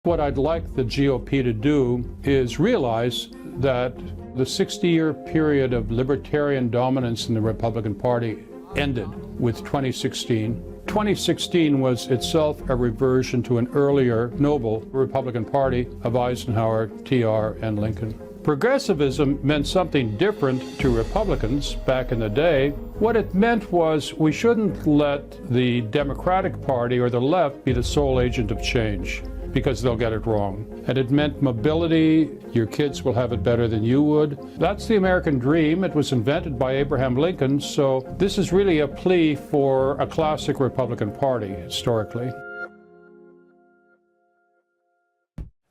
What I'd like the GOP to do is realize that the 60-year period of libertarian dominance in the Republican Party ended with 2016. 2016 was itself a reversion to an earlier noble Republican Party of Eisenhower, TR, and Lincoln. Progressivism meant something different to Republicans back in the day. What it meant was we shouldn't let the Democratic Party or the left be the sole agent of change, because they'll get it wrong. And it meant mobility. Your kids will have it better than you would. That's the American dream. It was invented by Abraham Lincoln, so this is really a plea for a classic Republican Party, historically.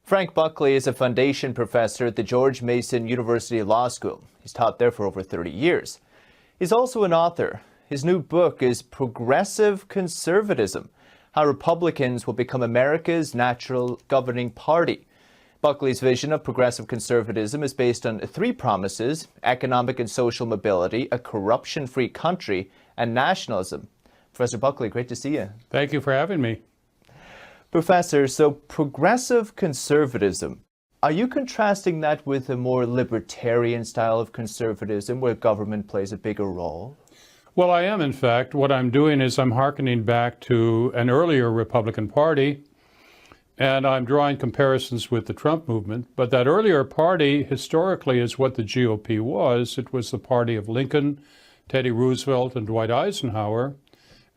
Frank Buckley is a foundation professor at the George Mason University Law School. He's taught there for over 30 years. He's also an author. His new book is Progressive Conservatism: How Republicans Will Become America's Natural Governing Party. Buckley's vision of progressive conservatism is based on three promises: economic and social mobility, a corruption-free country, and nationalism. Professor Buckley, great to see you. Thank you for having me. Professor, so progressive conservatism, are you contrasting that with a more libertarian style of conservatism where government plays a bigger role? Well, I am, in fact. What I'm doing is I'm hearkening back to an earlier Republican Party, and I'm drawing comparisons with the Trump movement. But that earlier party, historically, is what the GOP was. It was the party of Lincoln, Teddy Roosevelt, and Dwight Eisenhower.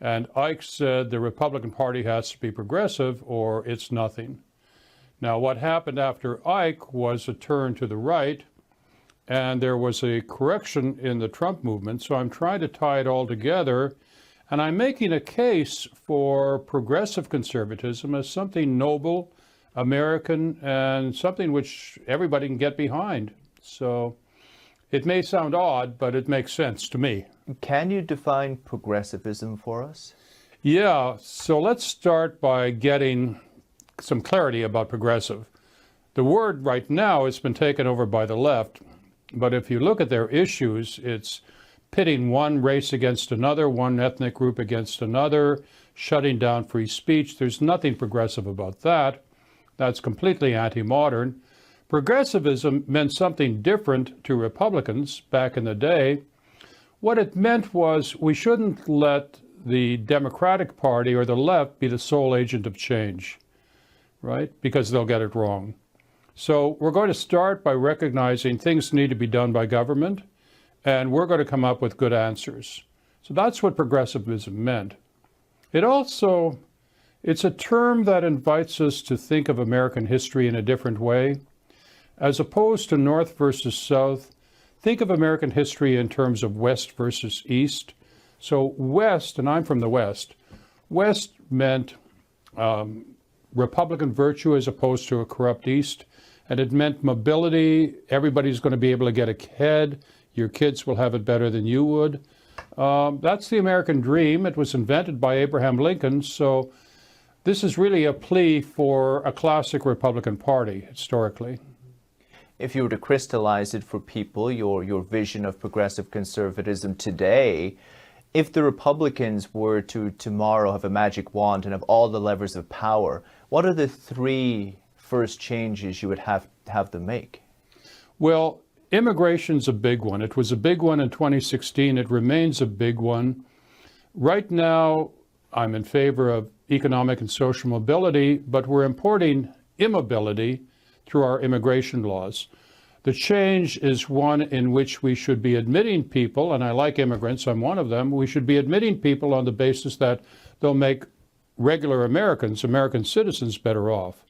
And Ike said the Republican Party has to be progressive or it's nothing. Now, what happened after Ike was a turn to the right, and there was a correction in the Trump movement. So I'm trying to tie it all together, and I'm making a case for progressive conservatism as something noble, American, and something which everybody can get behind. So it may sound odd, but it makes sense to me. Can you define progressivism for us? Yeah, so let's start by getting some clarity about progressive. The word right now has been taken over by the left, but if you look at their issues, it's pitting one race against another, one ethnic group against another, shutting down free speech. There's nothing progressive about that. That's completely anti-modern. Progressivism meant something different to Republicans back in the day. What it meant was we shouldn't let the Democratic Party or the left be the sole agent of change, right? Because they'll get it wrong. So we're going to start by recognizing things need to be done by government, and we're going to come up with good answers. So that's what progressivism meant. It's a term that invites us to think of American history in a different way. As opposed to North versus South, think of American history in terms of West versus East. So West, and I'm from the West, West meant Republican virtue as opposed to a corrupt East. And it meant mobility. Everybody's going to be able to get ahead. Your kids will have it better than you would. That's the American dream. It was invented by Abraham Lincoln. So this is really a plea for a classic Republican Party, historically. If you were to crystallize it for people, your vision of progressive conservatism today, if the Republicans were to tomorrow have a magic wand and have all the levers of power, what are the three first changes you would have them make? Well, immigration's a big one. It was a big one in 2016. It remains a big one. Right now, I'm in favor of economic and social mobility, but we're importing immobility through our immigration laws. The change is one in which we should be admitting people, and I like immigrants, I'm one of them, we should be admitting people on the basis that they'll make regular Americans, American citizens, better off.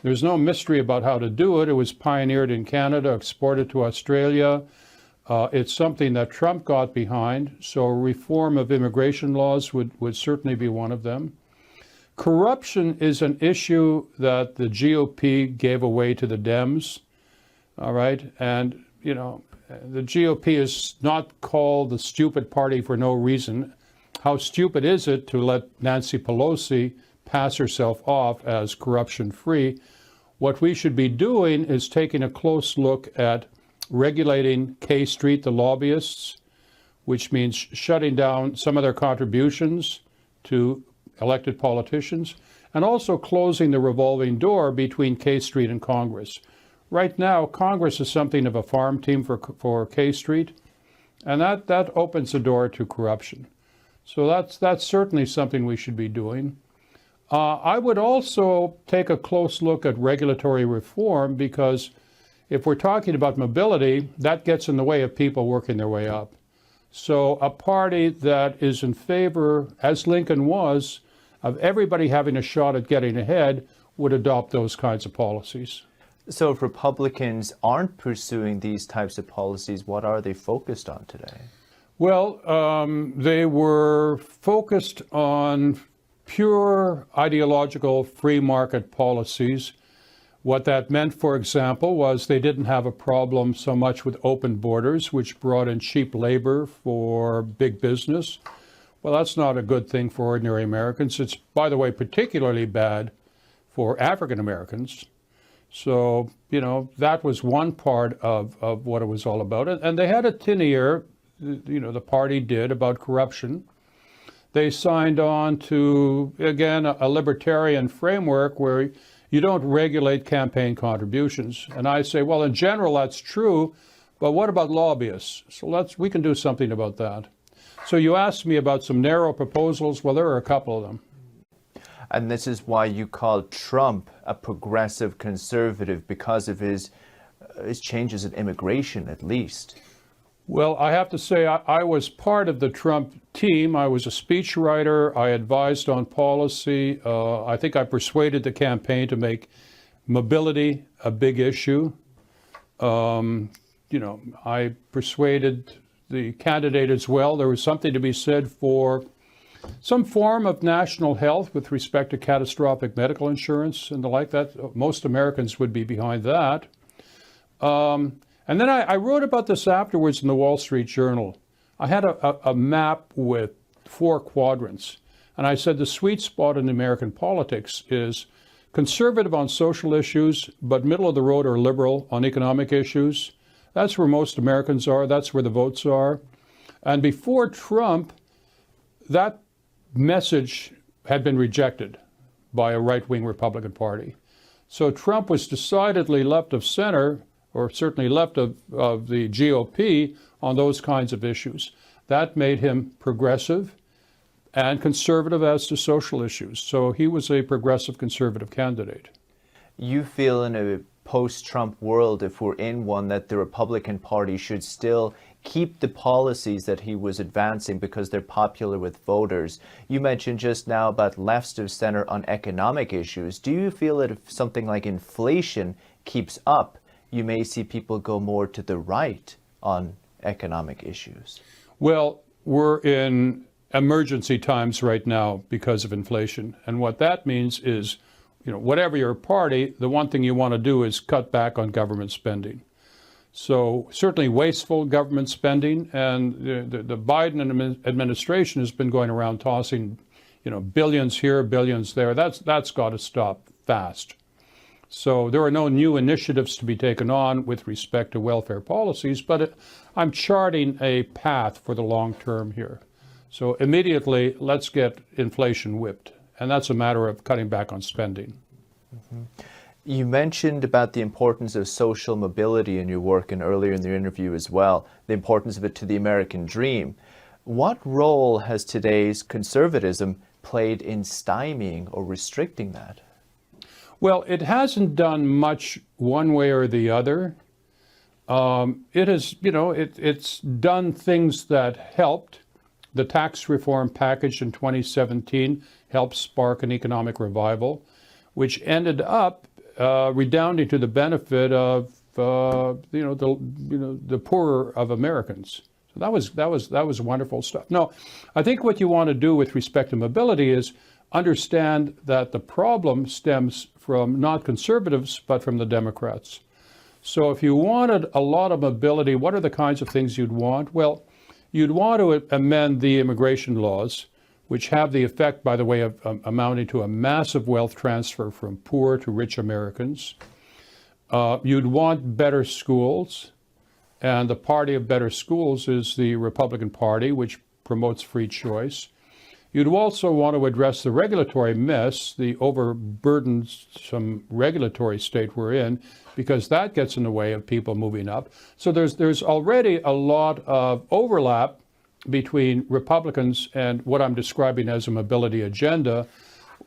There's no mystery about how to do it. It was pioneered in Canada, exported to Australia. It's something that Trump got behind, so a reform of immigration laws would certainly be one of them. Corruption is an issue that the GOP gave away to the Dems, all right? And, you know, the GOP is not called the stupid party for no reason. How stupid is it to let Nancy Pelosi pass herself off as corruption-free? What we should be doing is taking a close look at regulating K Street, the lobbyists, which means shutting down some of their contributions to elected politicians, and also closing the revolving door between K Street and Congress. Right now, Congress is something of a farm team for K Street, and that opens the door to corruption. So that's certainly something we should be doing. I would also take a close look at regulatory reform, because if we're talking about mobility, that gets in the way of people working their way up. So a party that is in favor, as Lincoln was, of everybody having a shot at getting ahead would adopt those kinds of policies. So if Republicans aren't pursuing these types of policies, what are they focused on today? Well, they were focused on pure ideological free market policies. What that meant, for example, was they didn't have a problem so much with open borders, which brought in cheap labor for big business. Well, that's not a good thing for ordinary Americans. It's, by the way, particularly bad for African Americans. So, you know, that was one part of what it was all about. And they had a tin ear, you know, the party did, about corruption. They signed on to, again, a libertarian framework where you don't regulate campaign contributions. And I say, well, in general, that's true, but what about lobbyists? So we can do something about that. So you asked me about some narrow proposals. Well, there are a couple of them. And this is why you call Trump a progressive conservative, because of his changes in immigration, at least. Well, I have to say, I was part of the Trump team. I was a speechwriter. I advised on policy. I think I persuaded the campaign to make mobility a big issue. You know, I persuaded the candidate as well. There was something to be said for some form of national health with respect to catastrophic medical insurance and the like. That most Americans would be behind that. And then I wrote about this afterwards in the Wall Street Journal. I had a map with 4 quadrants. And I said the sweet spot in American politics is conservative on social issues, but middle of the road or liberal on economic issues. That's where most Americans are. That's where the votes are. And before Trump, that message had been rejected by a right-wing Republican Party. So Trump was decidedly left of center, or certainly left of the GOP on those kinds of issues. That made him progressive and conservative as to social issues. So he was a progressive conservative candidate. You feel in a post-Trump world, if we're in one, that the Republican Party should still keep the policies that he was advancing because they're popular with voters. You mentioned just now about left of center on economic issues. Do you feel that if something like inflation keeps up, you may see people go more to the right on economic issues? Well, we're in emergency times right now because of inflation. And what that means is, you know, whatever your party, the one thing you want to do is cut back on government spending. So certainly wasteful government spending, and the Biden administration has been going around tossing, you know, billions here, billions there. That's got to stop fast. So there are no new initiatives to be taken on with respect to welfare policies, but I'm charting a path for the long term here. So immediately, let's get inflation whipped. And that's a matter of cutting back on spending. Mm-hmm. You mentioned about the importance of social mobility in your work, and earlier in the interview as well, the importance of it to the American dream. What role has today's conservatism played in stymieing or restricting that? Well, it hasn't done much one way or the other. It has, you know, it's done things that helped. The tax reform package in 2017 helped spark an economic revival, which ended up redounding to the benefit of the poorer of Americans. So that was wonderful stuff. No, I think what you want to do with respect to mobility is understand that the problem stems from not conservatives, but from the Democrats. So if you wanted a lot of mobility, what are the kinds of things you'd want? Well, you'd want to amend the immigration laws, which have the effect, by the way, of amounting to a massive wealth transfer from poor to rich Americans. You'd want better schools, and the party of better schools is the Republican Party, which promotes free choice. You'd also want to address the regulatory mess, the overburdensome regulatory state we're in, because that gets in the way of people moving up. So there's already a lot of overlap between Republicans and what I'm describing as a mobility agenda.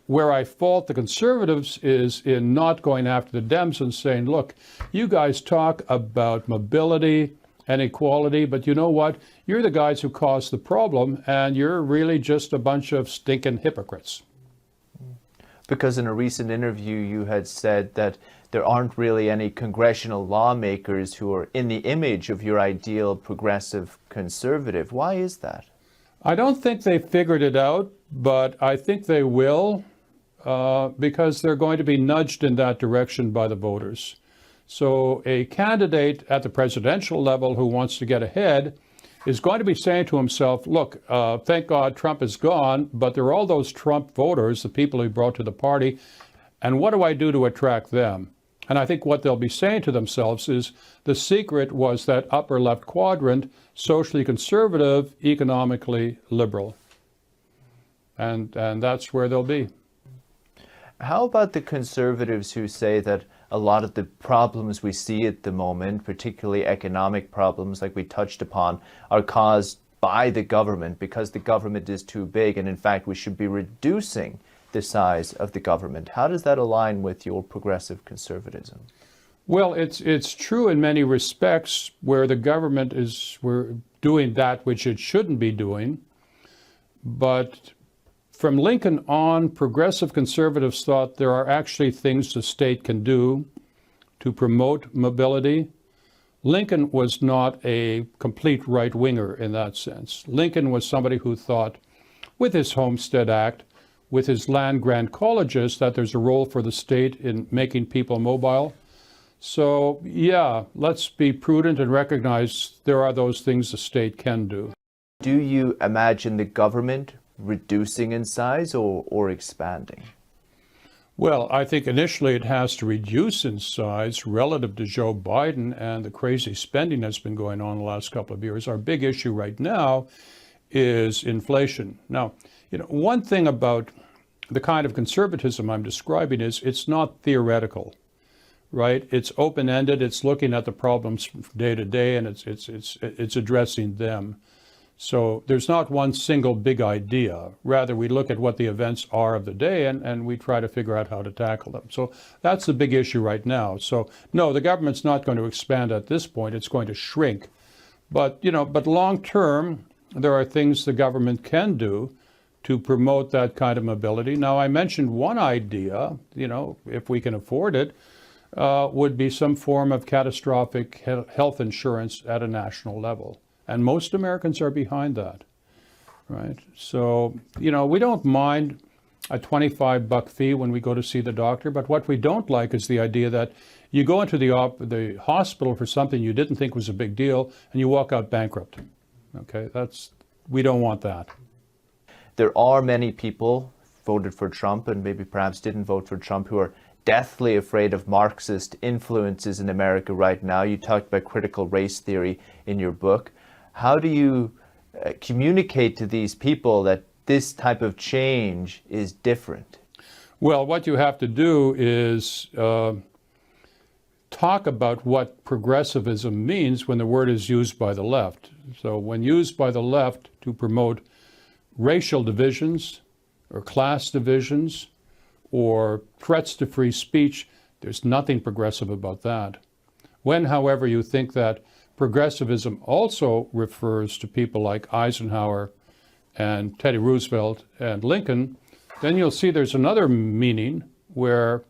Where I fault the conservatives is in not going after the Dems and saying, look, you guys talk about mobility and equality, but you know what? You're the guys who caused the problem, and you're really just a bunch of stinking hypocrites. Because in a recent interview, you had said that there aren't really any congressional lawmakers who are in the image of your ideal progressive conservative. Why is that? I don't think they figured it out, but I think they will, because they're going to be nudged in that direction by the voters. So a candidate at the presidential level who wants to get ahead is going to be saying to himself, look, thank God Trump is gone, but there are all those Trump voters, the people he brought to the party, and what do I do to attract them? And I think what they'll be saying to themselves is the secret was that upper left quadrant, socially conservative, economically liberal. And that's where they'll be. How about the conservatives who say that a lot of the problems we see at the moment, particularly economic problems like we touched upon, are caused by the government because the government is too big, and in fact we should be reducing the size of the government? How does that align with your progressive conservatism? Well, it's true in many respects where the government we're doing that which it shouldn't be doing. But from Lincoln on, progressive conservatives thought there are actually things the state can do to promote mobility. Lincoln was not a complete right-winger in that sense. Lincoln was somebody who thought, with his Homestead Act, with his land-grant colleges, that there's a role for the state in making people mobile. So, yeah, let's be prudent and recognize there are those things the state can do. Do you imagine the government reducing in size or expanding? Well, I think initially it has to reduce in size relative to Joe Biden and the crazy spending that's been going on the last couple of years. Our big issue right now is inflation. Now, one thing about the kind of conservatism I'm describing is it's not theoretical, right? It's open-ended. It's looking at the problems day to day, and it's addressing them. So there's not one single big idea. Rather, we look at what the events are of the day and we try to figure out how to tackle them. So that's the big issue right now. So no, the government's not going to expand at this point. It's going to shrink. But long term, there are things the government can do to promote that kind of mobility. Now, I mentioned one idea, if we can afford it, would be some form of catastrophic health insurance at a national level. And most Americans are behind that, right? So, we don't mind a $25 fee when we go to see the doctor, but what we don't like is the idea that you go into the hospital for something you didn't think was a big deal and you walk out bankrupt. Okay, we don't want that. There are many people voted for Trump and maybe perhaps didn't vote for Trump who are deathly afraid of Marxist influences in America right now. You talked about critical race theory in your book. How do you communicate to these people that this type of change is different? Well, what you have to do is talk about what progressivism means when the word is used by the left. So when used by the left to promote racial divisions or class divisions or threats to free speech, there's nothing progressive about that. When, however, you think that progressivism also refers to people like Eisenhower and Teddy Roosevelt and Lincoln, then you'll see there's another meaning where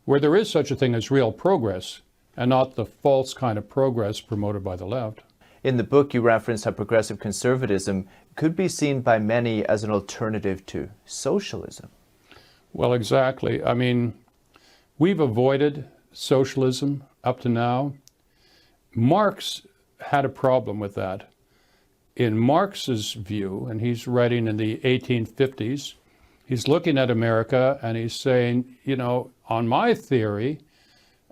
there is such a thing as real progress and not the false kind of progress promoted by the left. In the book, you referenced how progressive conservatism could be seen by many as an alternative to socialism. Well, exactly. I mean, we've avoided socialism up to now. Marx had a problem with that. In Marx's view, and he's writing in the 1850s, he's looking at America and he's saying, on my theory,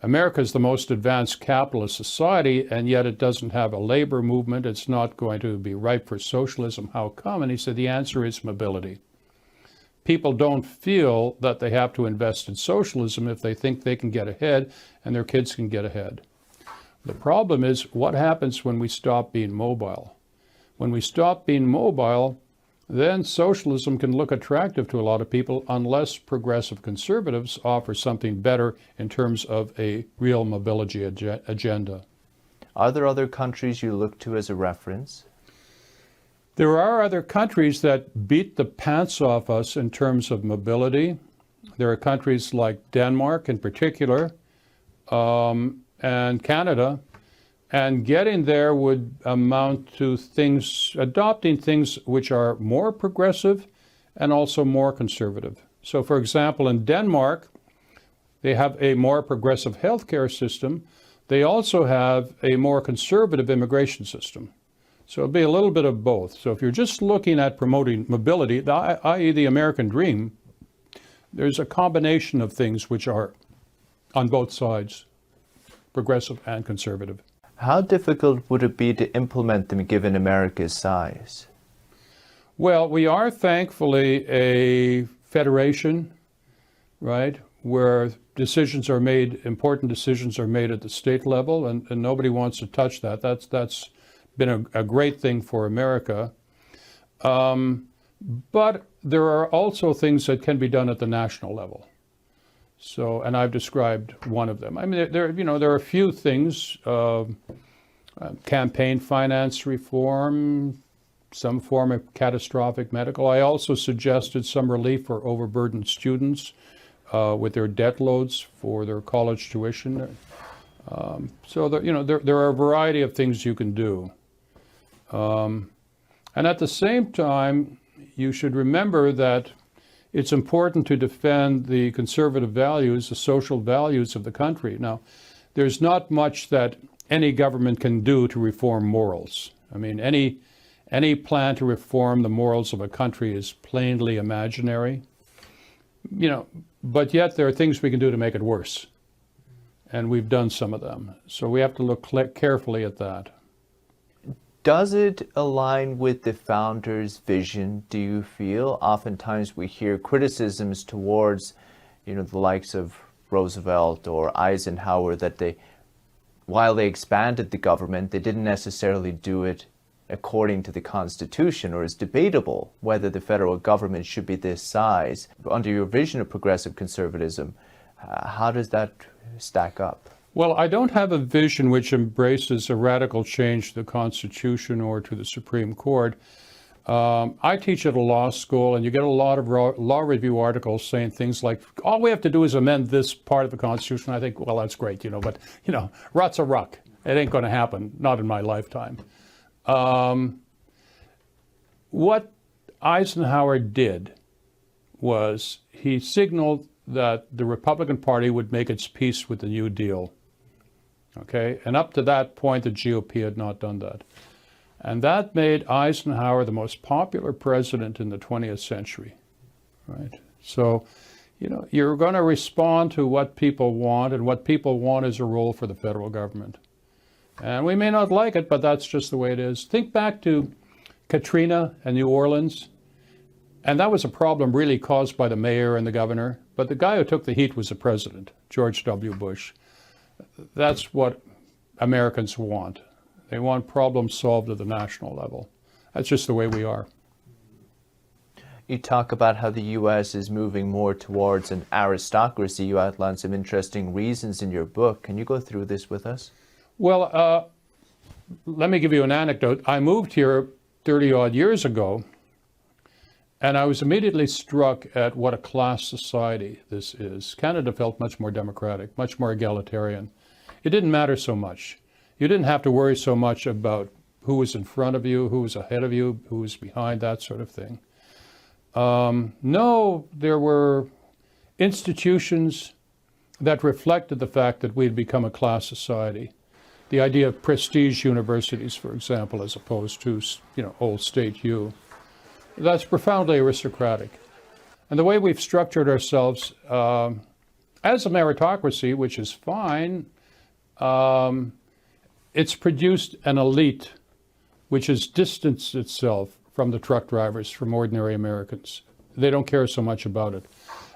America is the most advanced capitalist society, and yet it doesn't have a labor movement. It's not going to be ripe for socialism. How come? And he said the answer is mobility. people don't feel that they have to invest in socialism if they think they can get ahead and their kids can get ahead. The problem is what happens when we stop being mobile. When we stop being mobile, then socialism can look attractive to a lot of people unless progressive conservatives offer something better in terms of a real mobility agenda. Are there other countries you look to as a reference? There are other countries that beat the pants off us in terms of mobility. There are countries like Denmark in particular, and Canada, and getting there would amount to adopting things which are more progressive and also more conservative. So for example, in Denmark, they have a more progressive healthcare system. They also have a more conservative immigration system. So it'll be a little bit of both. So if you're just looking at promoting mobility, i.e. the American dream, there's a combination of things which are on both sides, progressive and conservative. How difficult would it be to implement them given America's size? Well, we are thankfully a federation, right, where decisions are made, important decisions are made at the state level, and nobody wants to touch that. That's been a great thing for America. But there are also things that can be done at the national level. So, and I've described one of them. I mean, there are a few things, campaign finance reform, some form of catastrophic medical. I also suggested some relief for overburdened students with their debt loads for their college tuition. So, there are a variety of things you can do. And at the same time, you should remember that it's important to defend the conservative values, the social values of the country. Now, there's not much that any government can do to reform morals. I mean, any plan to reform the morals of a country is plainly imaginary. But yet there are things we can do to make it worse. And we've done some of them. So we have to look carefully at that. Does it align with the founders' vision, do you feel? Oftentimes we hear criticisms towards, the likes of Roosevelt or Eisenhower that while they expanded the government, they didn't necessarily do it according to the Constitution, or it's debatable whether the federal government should be this size. Under your vision of progressive conservatism, how does that stack up? Well, I don't have a vision which embraces a radical change to the Constitution or to the Supreme Court. I teach at a law school, and you get a lot of law review articles saying things like, all we have to do is amend this part of the Constitution. I think, well, that's great, but, rot's a ruck. It ain't going to happen, not in my lifetime. What Eisenhower did was he signaled that the Republican Party would make its peace with the New Deal. Okay, and up to that point, the GOP had not done that. And that made Eisenhower the most popular president in the 20th century, right? So, you're going to respond to what people want, and what people want is a role for the federal government. And we may not like it, but that's just the way it is. Think back to Katrina and New Orleans, and that was a problem really caused by the mayor and the governor, but the guy who took the heat was the president, George W. Bush. That's what Americans want. They want problems solved at the national level. That's just the way we are. You talk about how the U.S. is moving more towards an aristocracy. You outline some interesting reasons in your book. Can you go through this with us? Well, let me give you an anecdote. I moved here 30-odd years ago, and I was immediately struck at what a class society this is. Canada felt much more democratic, much more egalitarian. It didn't matter so much. You didn't have to worry so much about who was in front of you, who was ahead of you, who was behind, that sort of thing. No, there were institutions that reflected the fact that we had become a class society. The idea of prestige universities, for example, as opposed to, old State U. That's profoundly aristocratic. And the way we've structured ourselves as a meritocracy, which is fine, it's produced an elite which has distanced itself from the truck drivers, from ordinary Americans. they don't care so much about it.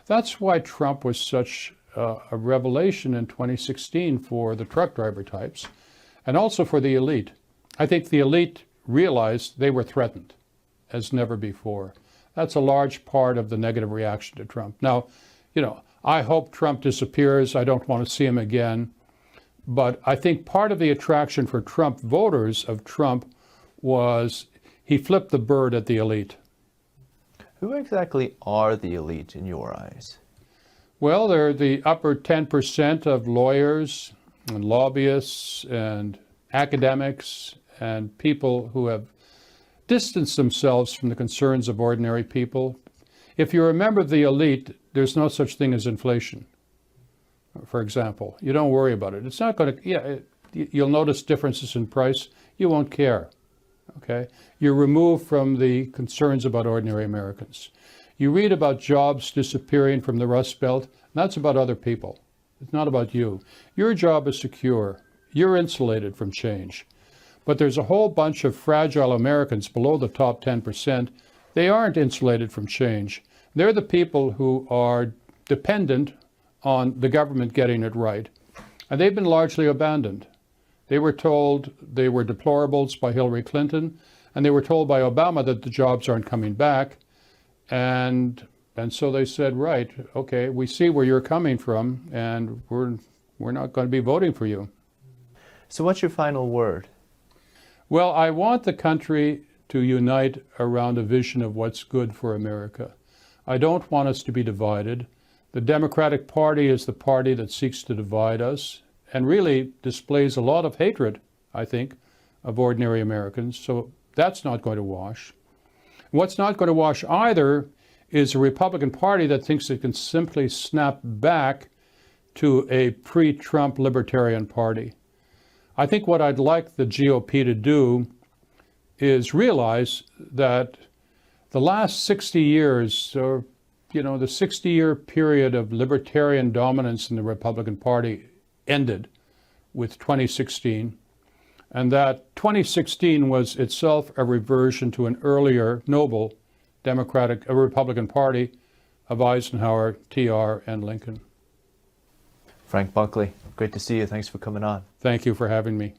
That's why Trump was such a revelation in 2016 for the truck driver types and also for the elite. I think the elite realized they were threatened as never before. That's a large part of the negative reaction to Trump. Now, I hope Trump disappears. I don't want to see him again. But I think part of the attraction for Trump voters of Trump was he flipped the bird at the elite. Who exactly are the elite in your eyes? Well, they're the upper 10% of lawyers and lobbyists and academics and people who have distanced themselves from the concerns of ordinary people. If you remember the elite, there's no such thing as inflation, for example. You don't worry about it. It's not going to, you'll notice differences in price. You won't care, okay? You're removed from the concerns about ordinary Americans. You read about jobs disappearing from the Rust Belt, and that's about other people. It's not about you. Your job is secure. You're insulated from change. But there's a whole bunch of fragile Americans below the top 10%. They aren't insulated from change. They're the people who are dependent on the government getting it right. And they've been largely abandoned. They were told they were deplorables by Hillary Clinton, and they were told by Obama that the jobs aren't coming back. And so they said, right, okay, we see where you're coming from, and we're not going to be voting for you. So what's your final word? Well, I want the country to unite around a vision of what's good for America. I don't want us to be divided. The Democratic Party is the party that seeks to divide us and really displays a lot of hatred, I think, of ordinary Americans. So that's not going to wash. What's not going to wash either is a Republican Party that thinks it can simply snap back to a pre-Trump libertarian party. I think what I'd like the GOP to do is realize that the last 60 years, or the 60-year period of libertarian dominance in the Republican Party ended with 2016, and that 2016 was itself a reversion to an earlier noble Republican Party of Eisenhower, TR, and Lincoln. Frank Buckley, great to see you. Thanks for coming on. Thank you for having me.